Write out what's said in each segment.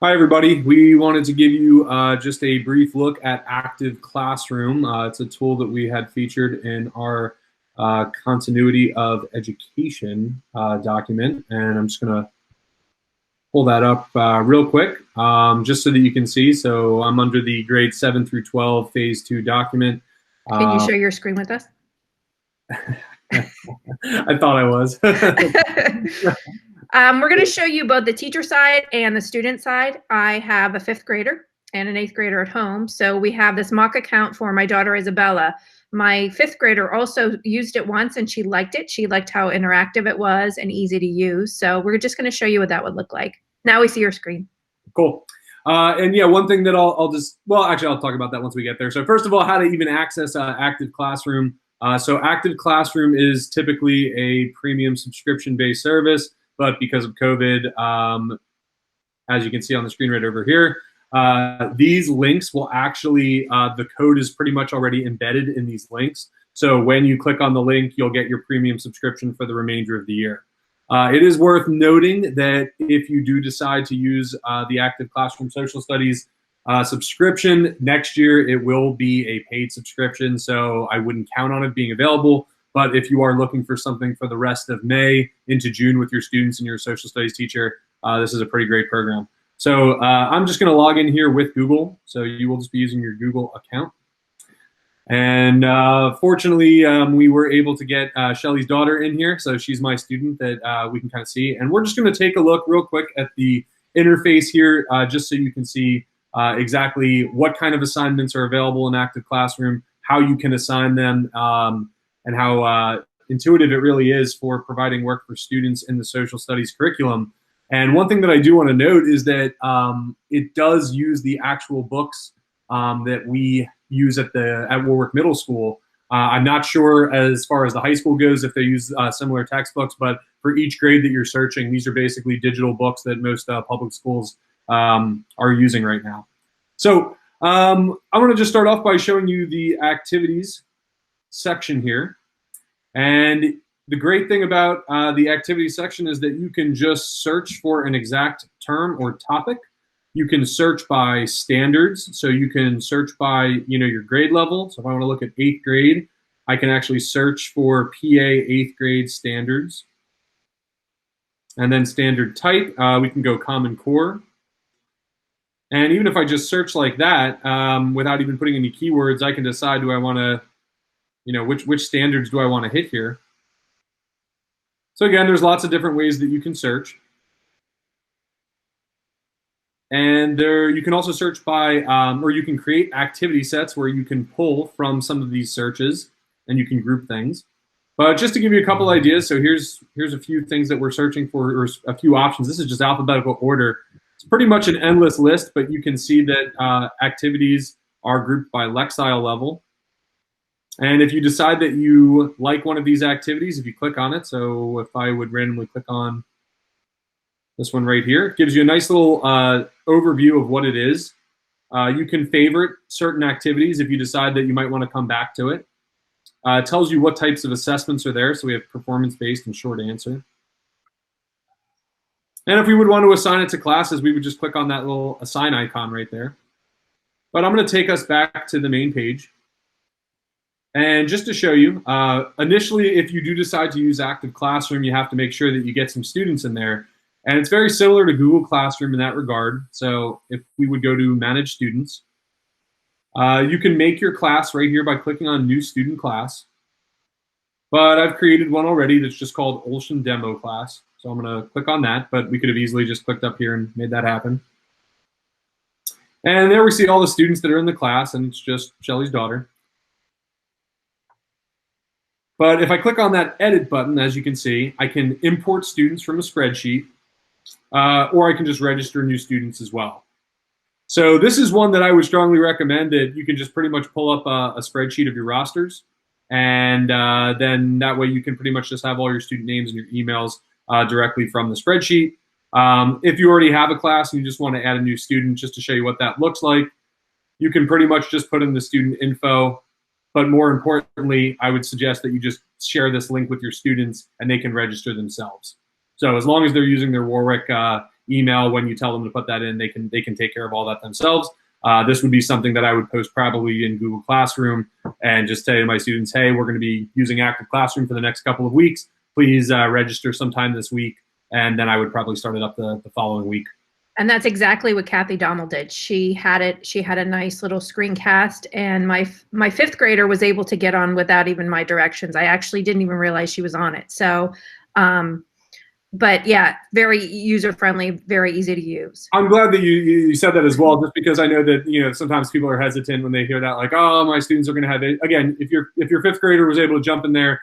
Hi, everybody. We wanted to give you just a brief look at Active Classroom. It's a tool that we had featured in our continuity of education document. And I'm just going to pull that up real quick just so that you can see. So I'm under the grade 7 through 12 phase 2 document. Can you show your screen with us? I thought I was. We're going to show you both the teacher side and the student side. I have a 5th grader and an 8th grader at home. So we have this mock account for my daughter Isabella. My 5th grader also used it once and she liked it. She liked how interactive it was and easy to use. So we're just going to show you what that would look like. Now we see your screen. Cool. And yeah, one thing that I'll talk about that once we get there. So first of all, how to even access Active Classroom. So Active Classroom is typically a premium subscription-based service, but because of COVID, as you can see on the screen right over here, these links will actually, the code is pretty much already embedded in these links. So when you click on the link, you'll get your premium subscription for the remainder of the year. It is worth noting that if you do decide to use the Active Classroom Social Studies subscription, next year it will be a paid subscription, so I wouldn't count on it being available. But if you are looking for something for the rest of May into June with your students and your social studies teacher, this is a pretty great program. So I'm just going to log in here with Google, so you will just be using your Google account. And fortunately, we were able to get Shelly's daughter in here. So she's my student that we can kind of see. And we're just going to take a look real quick at the interface here, just so you can see exactly what kind of assignments are available in Active Classroom, how you can assign them, and how intuitive it really is for providing work for students in the social studies curriculum. And one thing that I do want to note is that it does use the actual books that we use at Warwick Middle School. I'm not sure as far as the high school goes if they use similar textbooks, but for each grade that you're searching, these are basically digital books that most public schools are using right now. So I'm going to just start off by showing you the activities section here. And the great thing about the activities section is that you can just search for an exact term or topic. You can search by standards, so you can search by your grade level. So if I want to look at 8th grade, I can actually search for PA 8th grade standards. And then standard type, we can go Common Core. And even if I just search like that, without even putting any keywords, I can decide, do I want to, which standards do I want to hit here? So again, there's lots of different ways that you can search. And there, you can also search by, or you can create activity sets where you can pull from some of these searches and you can group things. But just to give you a couple ideas, so here's a few things that we're searching for, or a few options. This is just alphabetical order. It's pretty much an endless list, but you can see that activities are grouped by Lexile level. And if you decide that you like one of these activities, if you click on it, so if I would randomly click on this one right here, it gives you a nice little overview of what it is. You can favorite certain activities if you decide that you might want to come back to it. It tells you what types of assessments are there. So we have performance-based and short answer. And if we would want to assign it to classes, we would just click on that little assign icon right there. But I'm going to take us back to the main page. And just to show you, initially, if you do decide to use Active Classroom, you have to make sure that you get some students in there. And it's very similar to Google Classroom in that regard. So if we would go to Manage Students, you can make your class right here by clicking on New Student Class. But I've created one already that's just called Olshan Demo Class. So I'm going to click on that, but we could have easily just clicked up here and made that happen. And there we see all the students that are in the class, and it's just Shelly's daughter. But if I click on that Edit button, as you can see, I can import students from a spreadsheet, or I can just register new students as well. So this is one that I would strongly recommend, that you can just pretty much pull up a spreadsheet of your rosters, and then that way you can pretty much just have all your student names and your emails directly from the spreadsheet. If you already have a class and you just want to add a new student, just to show you what that looks like, you can pretty much just put in the student info. But more importantly, I would suggest that you just share this link with your students and they can register themselves. So as long as they're using their Warwick email when you tell them to put that in. They can take care of all that themselves. This would be something that I would post probably in Google Classroom and just say to my students, hey, we're going to be using Active Classroom for the next couple of weeks. Please register sometime this week. And then I would probably start it up the following week. And that's exactly what Kathy Dommel did. She had a nice little screencast, and my fifth grader was able to get on without even my directions. I actually didn't even realize she was on it. So, but yeah, very user-friendly, very easy to use. I'm glad that you said that as well, just because I know that sometimes people are hesitant when they hear that, like, oh, my students are going to have it. Again, if your fifth grader was able to jump in there,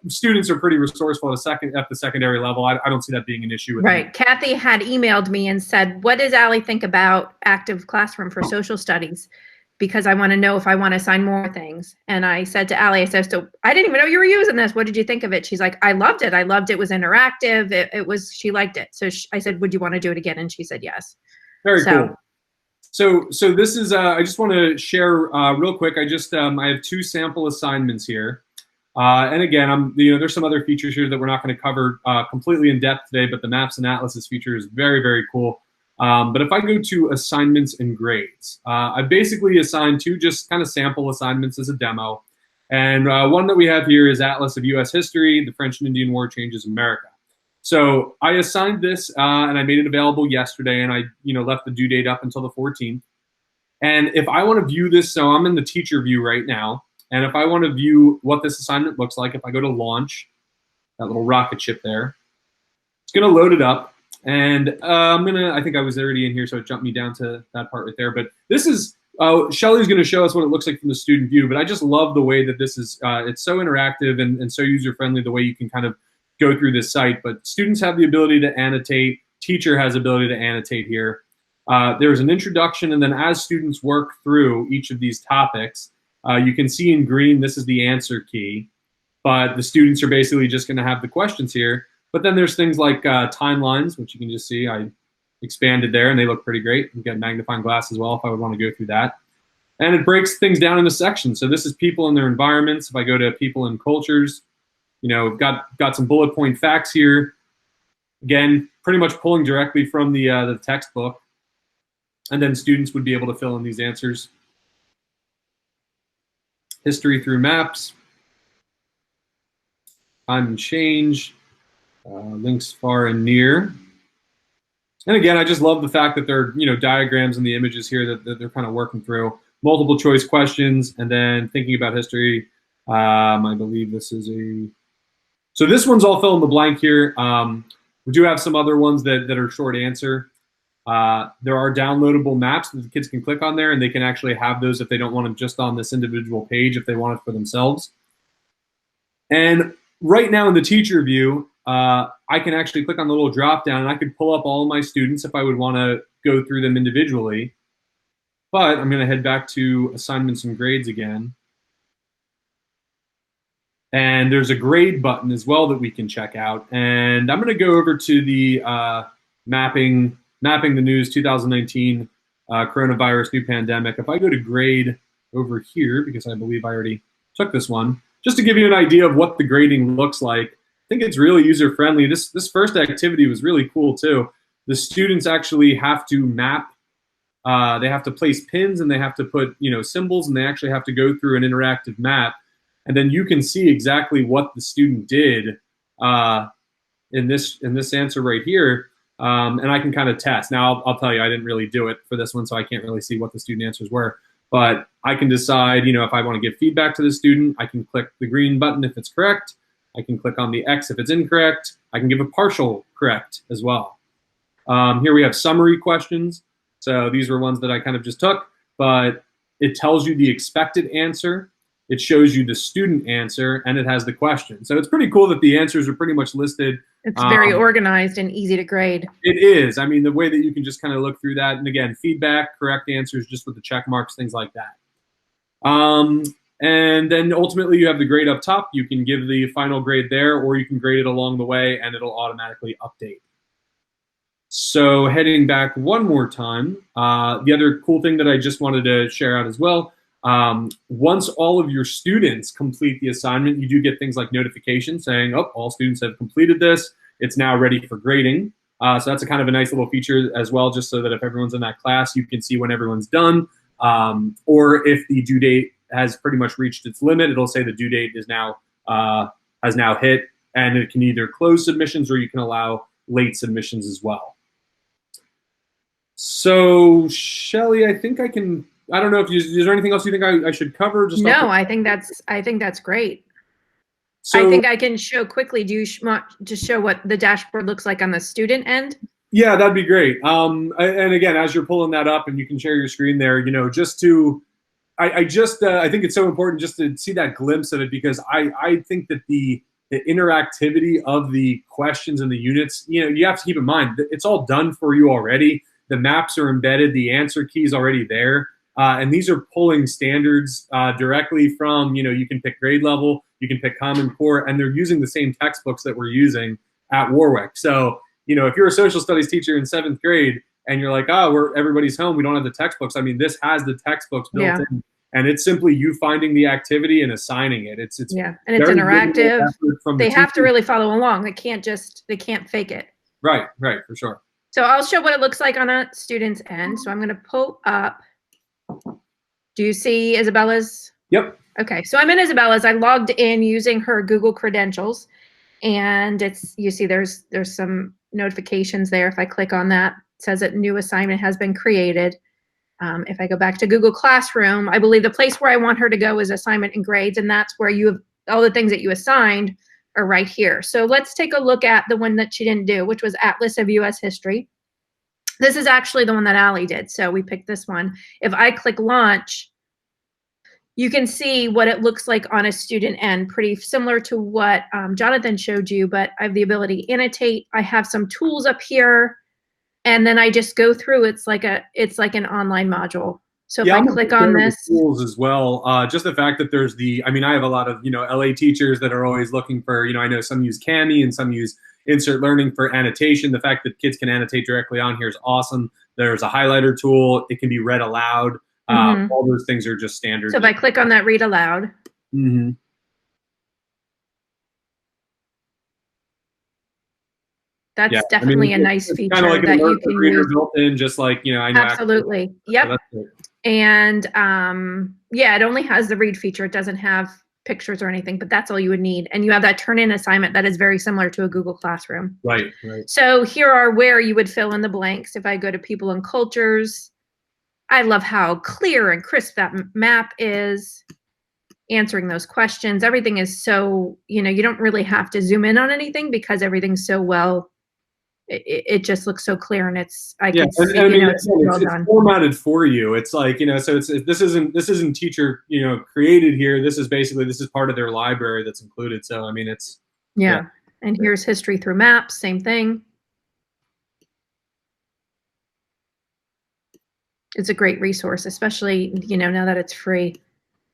students are pretty resourceful at the secondary level. I don't see that being an issue with Right. them. Kathy had emailed me and said, what does Allie think about Active Classroom for social studies? Because I want to know if I want to assign more things. And I said to Allie, I said, so I didn't even know you were using this. What did you think of it? She's like, I loved it. I loved it. It was interactive. She liked it. So I said, would you want to do it again? And she said, yes. Very cool. So this is, I just want to share real quick. I have 2 sample assignments here. And again, there's some other features here that we're not going to cover completely in depth today, but the Maps and Atlases feature is very, very cool. But if I go to assignments and grades, I basically assigned 2 just kind of sample assignments as a demo. And one that we have here is Atlas of U.S. History, the French and Indian War Changes America. So I assigned this and I made it available yesterday, and I left the due date up until the 14th. And if I want to view this, so I'm in the teacher view right now. And if I want to view what this assignment looks like, if I go to launch, that little rocket ship there, it's going to load it up. And I think I was already in here, so it jumped me down to that part right there. But this is, Shelly's going to show us what it looks like from the student view. But I just love the way that this is, it's so interactive and so user-friendly, the way you can kind of go through this site. But students have the ability to annotate. Teacher has the ability to annotate here. There's an introduction, and then as students work through each of these topics, you can see in green, this is the answer key, but the students are basically just going to have the questions here. But then there's things like timelines, which you can just see I expanded there, and they look pretty great. You get a magnifying glass as well if I would want to go through that. And it breaks things down into sections. So this is people and their environments. If I go to people and cultures, we've got some bullet point facts here. Again, pretty much pulling directly from the textbook. And then students would be able to fill in these answers. History through maps, time and change, links far and near. And again, I just love the fact that there are diagrams and the images here that they're kind of working through. Multiple choice questions, and then thinking about history. I believe this is so this one's all fill in the blank here. We do have some other ones that are short answer. There are downloadable maps that the kids can click on there, and they can actually have those if they don't want them just on this individual page, if they want it for themselves. And right now in the teacher view, I can actually click on the little drop down, and I could pull up all of my students if I would want to go through them individually. But I'm going to head back to assignments and grades again. And there's a grade button as well that we can check out. And I'm going to go over to the mapping the news 2019 coronavirus new pandemic. If I go to grade over here, because I believe I already took this one, just to give you an idea of what the grading looks like, I think it's really user friendly. This first activity was really cool too. The students actually have to map. They have to place pins, and they have to put symbols, and they actually have to go through an interactive map, and then you can see exactly what the student did in this answer right here. And I can kind of test. Now, I'll tell you, I didn't really do it for this one, so I can't really see what the student answers were. But I can decide, if I want to give feedback to the student, I can click the green button if it's correct. I can click on the X if it's incorrect. I can give a partial correct as well. Here we have summary questions. So these were ones that I kind of just took, but it tells you the expected answer. It shows you the student answer, and it has the question. So it's pretty cool that the answers are pretty much listed. It's very organized and easy to grade. It is. I mean, the way that you can just kind of look through that. And again, feedback, correct answers, just with the check marks, things like that. And then ultimately you have the grade up top. You can give the final grade there, or you can grade it along the way, and it'll automatically update. So heading back one more time, the other cool thing that I just wanted to share out as well, once all of your students complete the assignment, you do get things like notifications saying, oh, all students have completed this. It's now ready for grading. So that's a kind of a nice little feature as well, just so that if everyone's in that class, you can see when everyone's done. Or if the due date has pretty much reached its limit, it'll say the due date is now has now hit, and it can either close submissions or you can allow late submissions as well. So, Shelly, I think I can. I don't know if is there anything else you think I should cover? Just no, I think that's great. So, I think I can show quickly. Do you want to show what the dashboard looks like on the student end? yeah, that'd be great. And again, as you're pulling that up, and you can share your screen there, just to, I think it's so important just to see that glimpse of it, because I think that the interactivity of the questions and the units, you have to keep in mind that it's all done for you already. The maps are embedded, the answer key is already there. And these are pulling standards directly from, you can pick grade level, you can pick Common Core, and they're using the same textbooks that we're using at Warwick. So, if you're a social studies teacher in 7th grade and you're like, oh, everybody's home, we don't have the textbooks. I mean, this has the textbooks built in, and it's simply you finding the activity and assigning it. It's yeah, and it's interactive. They have to really follow along. They can't fake it. Right, for sure. So I'll show what it looks like on a student's end. So I'm going to pull up. Do you see Isabella's? Yep. Okay, so I'm in Isabella's. I logged in using her Google credentials, and you see there's some notifications there. If I click on that, it says that new assignment has been created. If I go back to Google Classroom, I believe the place where I want her to go is assignment and grades, and that's where you have all the things that you assigned are right here. So let's take a look at the one that she didn't do, which was Atlas of U.S. History. This is actually the one that Allie did, so we picked this one. If I click launch, you can see what it looks like on a student end, pretty similar to what Jonathan showed you, but I have the ability to annotate. I have some tools up here, and then I just go through. It's like an online module. So if I click on this, tools as well, just the fact that there's I have a lot of LA teachers that are always looking for, I know some use Kami and some use Insert Learning for annotation. The fact that kids can annotate directly on here is awesome. There's a highlighter tool. It can be read aloud. All those things are just standard. So if I click on that read aloud, that's definitely a nice feature kind of like that you can use. Built in, just like I know. Absolutely, yep. So and yeah, it only has the read feature. It doesn't have pictures or anything, but that's all you would need. And you have that turn-in assignment that is very similar to a Google Classroom. Right. So here are where you would fill in the blanks. If I go to people and cultures, I love how clear and crisp that map is, answering those questions. Everything is so, you don't really have to zoom in on anything because everything's so well, it just looks so clear, and it's, I can see, it's well done. It's formatted for you. It's like, so this isn't teacher, created here. This is part of their library that's included. So, I mean, it's, yeah. And here's history through maps, same thing. It's a great resource, especially, now that it's free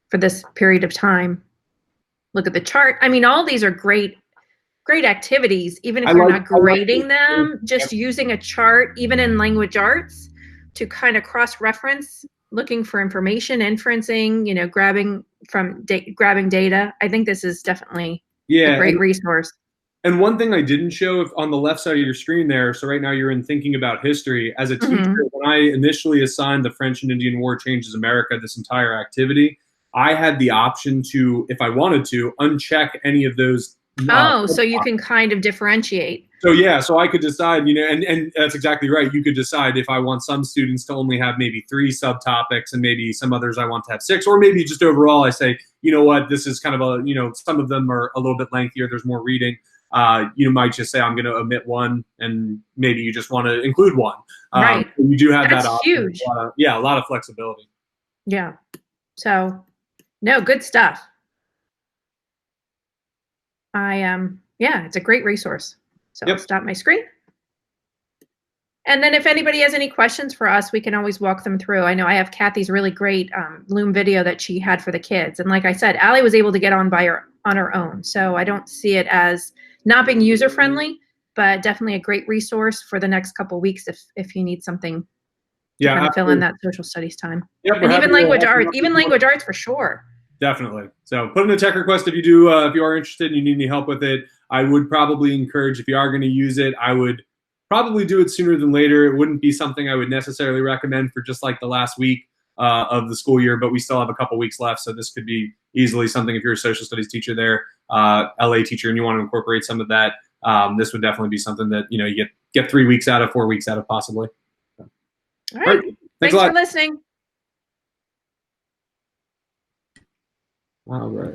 for this period of time. Look at the chart. I mean, all these are great activities, even if you're not grading them, just using a chart, even in language arts, to kind of cross-reference, looking for information, inferencing, grabbing data. I think this is definitely a great resource. And one thing I didn't show on the left side of your screen there, so right now you're in thinking about history. As a teacher, when I initially assigned the French and Indian War Changes America, this entire activity, I had the option to, if I wanted to, uncheck any of those. So you can kind of differentiate. So yeah, so I could decide, and that's exactly right. You could decide if I want some students to only have maybe 3 subtopics and maybe some others I want to have 6, or maybe just overall I say, you know what, this is kind of a, some of them are a little bit lengthier, there's more reading. You might just say, I'm going to omit one, and maybe you just want to include one. Right. You do have that option. Huge. A lot of flexibility. Yeah. So, no, good stuff. Yeah, it's a great resource. So I'll stop my screen. And then if anybody has any questions for us, we can always walk them through. I know I have Kathy's really great Loom video that she had for the kids. And like I said, Allie was able to get on on her own. So I don't see it as not being user-friendly, but definitely a great resource for the next couple of weeks if you need something to kind of fill in that social studies time. Yep, and even language arts for sure. Definitely. So put in a tech request if you are interested and you need any help with it. I would probably encourage, if you are going to use it, I would probably do it sooner than later. It wouldn't be something I would necessarily recommend for just like the last week of the school year, but we still have a couple weeks left, so this could be easily something if you're a social studies teacher there, LA teacher, and you want to incorporate some of that. This would definitely be something that you get 3 weeks out of, 4 weeks out of, possibly. All right. Thanks for listening. All right.